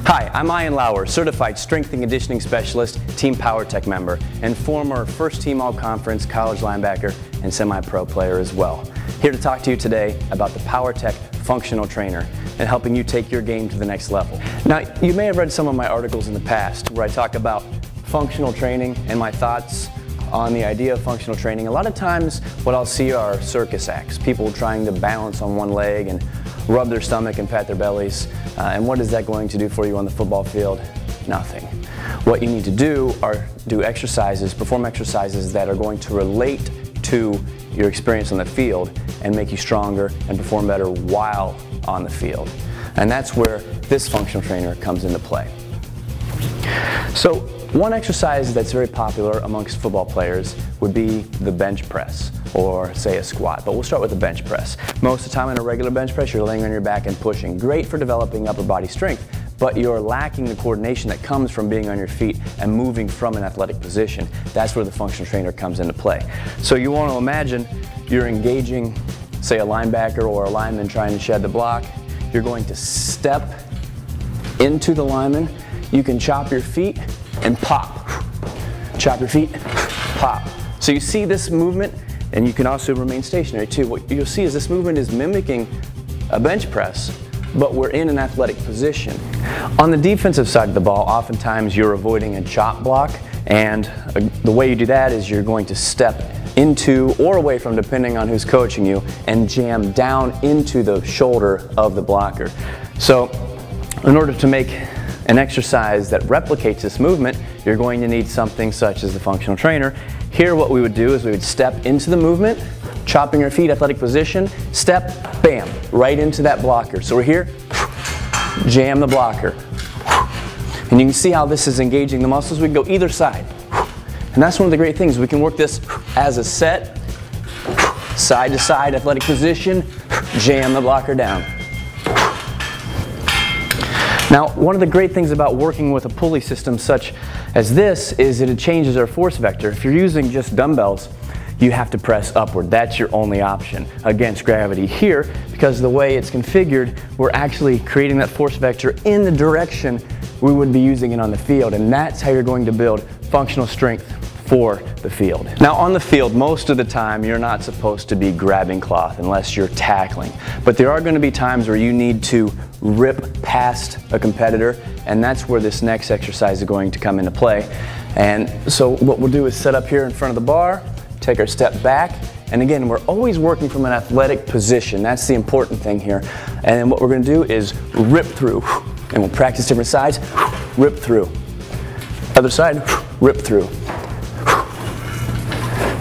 Hi, I'm Lauer, certified strength and conditioning specialist, Team Powertec member, and former first team all-conference college linebacker and semi-pro player as well. Here to talk to you today about the Powertec functional trainer and helping you take your game to the next level. Now, you may have read some of my articles in the past where I talk about functional training and my thoughts on the idea of functional training. A lot of times what I'll see are circus acts, people trying to balance on one leg and rub their stomach and pat their bellies. And what is that going to do for you on the football field? Nothing. What you need to do are perform exercises that are going to relate to your experience on the field and make you stronger and perform better while on the field. And that's where this functional trainer comes into play. So one exercise that's very popular amongst football players would be the bench press, or say a squat, but we'll start with the bench press. Most of the time in a regular bench press, you're laying on your back and pushing. Great for developing upper body strength, but you're lacking the coordination that comes from being on your feet and moving from an athletic position. That's where the functional trainer comes into play. So you want to imagine you're engaging, say, a linebacker or a lineman trying to shed the block. You're going to step into the lineman. You can chop your feet and pop. Chop your feet, pop. So you see this movement, and you can also remain stationary too. What you'll see is this movement is mimicking a bench press, but we're in an athletic position. On the defensive side of the ball, oftentimes you're avoiding a chop block, and the way you do that is you're going to step into or away from, depending on who's coaching you, and jam down into the shoulder of the blocker. So in order to make an exercise that replicates this movement, you're going to need something such as the functional trainer. Here what we would do is we would step into the movement, chopping your feet, athletic position, step, bam, right into that blocker. So we're here, jam the blocker. And you can see how this is engaging the muscles. We can go either side. And that's one of the great things. We can work this as a set, side to side, athletic position, jam the blocker down. Now, one of the great things about working with a pulley system such as this is that it changes our force vector. If you're using just dumbbells, you have to press upward. That's your only option against gravity. Here, because of the way it's configured, we're actually creating that force vector in the direction we would be using it on the field, and that's how you're going to build functional strength for the field. Now on the field, most of the time you're not supposed to be grabbing cloth unless you're tackling, but there are going to be times where you need to rip past a competitor, and that's where this next exercise is going to come into play. And so what we'll do is set up here in front of the bar, take our step back, and again, we're always working from an athletic position. That's the important thing here. And then what we're going to do is rip through, and we'll practice different sides. Rip through. Other side, rip through.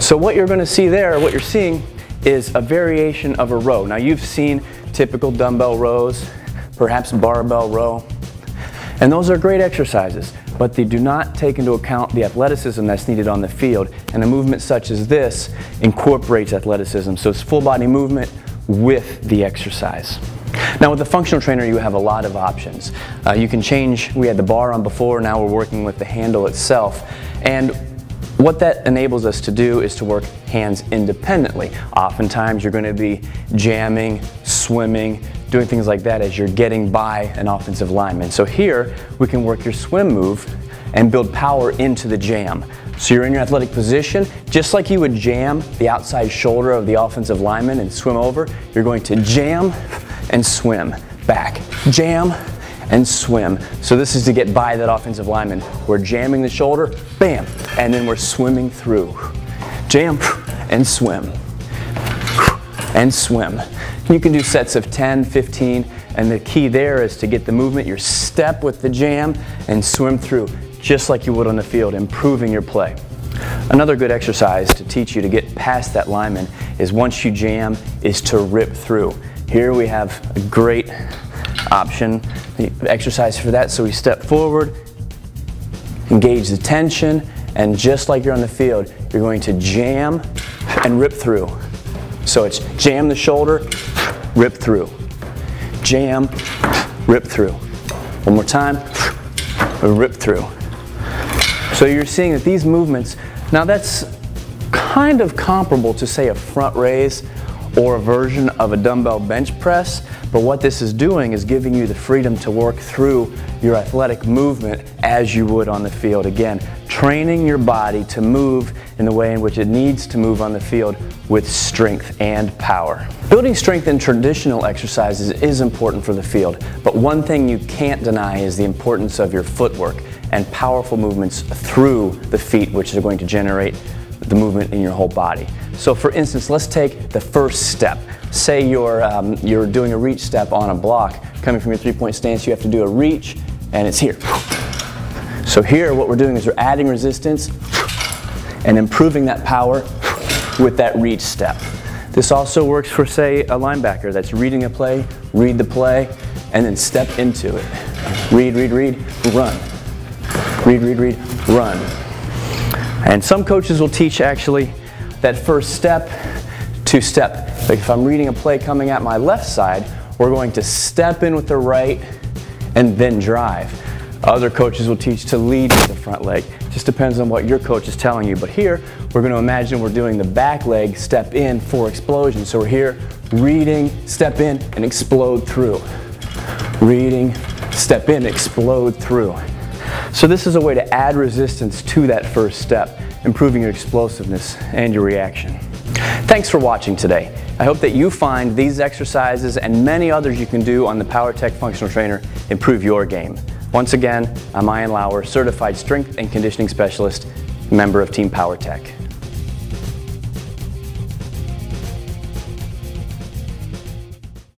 So what you're going to see there, what you're seeing, is a variation of a row. Now you've seen typical dumbbell rows, perhaps barbell row, and those are great exercises, but they do not take into account the athleticism that's needed on the field, and a movement such as this incorporates athleticism, so it's full body movement with the exercise. Now with the functional trainer you have a lot of options. You can change, we had the bar on before, now we're working with the handle itself, and what that enables us to do is to work hands independently. Oftentimes you're going to be jamming, swimming, doing things like that as you're getting by an offensive lineman. So here we can work your swim move and build power into the jam. So you're in your athletic position, just like you would jam the outside shoulder of the offensive lineman and swim over, you're going to jam and swim back. Jam and swim. So this is to get by that offensive lineman. We're jamming the shoulder, bam, and then we're swimming through. Jam and swim. And swim. You can do sets of 10, 15, and the key there is to get the movement, your step with the jam, and swim through, just like you would on the field, improving your play. Another good exercise to teach you to get past that lineman is once you jam, is to rip through. Here we have a great option, the exercise for that. So we step forward, engage the tension, and just like you're on the field, you're going to jam and rip through. So it's jam the shoulder, rip through. Jam, rip through. One more time, rip through. So you're seeing that these movements, now that's kind of comparable to say a front raise or a version of a dumbbell bench press, But what this is doing is giving you the freedom to work through your athletic movement as you would on the field. Again, training your body to move in the way in which it needs to move on the field with strength and power. Building strength in traditional exercises is important for the field, but one thing you can't deny is the importance of your footwork and powerful movements through the feet, which are going to generate the movement in your whole body. So for instance, let's take the first step. Say you're doing a reach step on a block. Coming from your three-point stance, you have to do a reach, and it's here. So here what we're doing is we're adding resistance and improving that power with that reach step. This also works for, say, a linebacker that's reading a play, read the play, and then step into it. Read, run. Read, run. And some coaches will teach actually that first step to step. Like if I'm reading a play coming at my left side, we're going to step in with the right and then drive. Other coaches will teach to lead with the front leg. Just depends on what your coach is telling you. But here, we're going to imagine we're doing the back leg step in for explosion. So we're here reading, step in, and explode through. Reading, step in, explode through. So this is a way to add resistance to that first step, improving your explosiveness and your reaction. Thanks for watching today. I hope that you find these exercises and many others you can do on the Powertec Functional Trainer improve your game. Once again, I'm Lauer, Certified Strength and Conditioning Specialist, member of Team Powertec.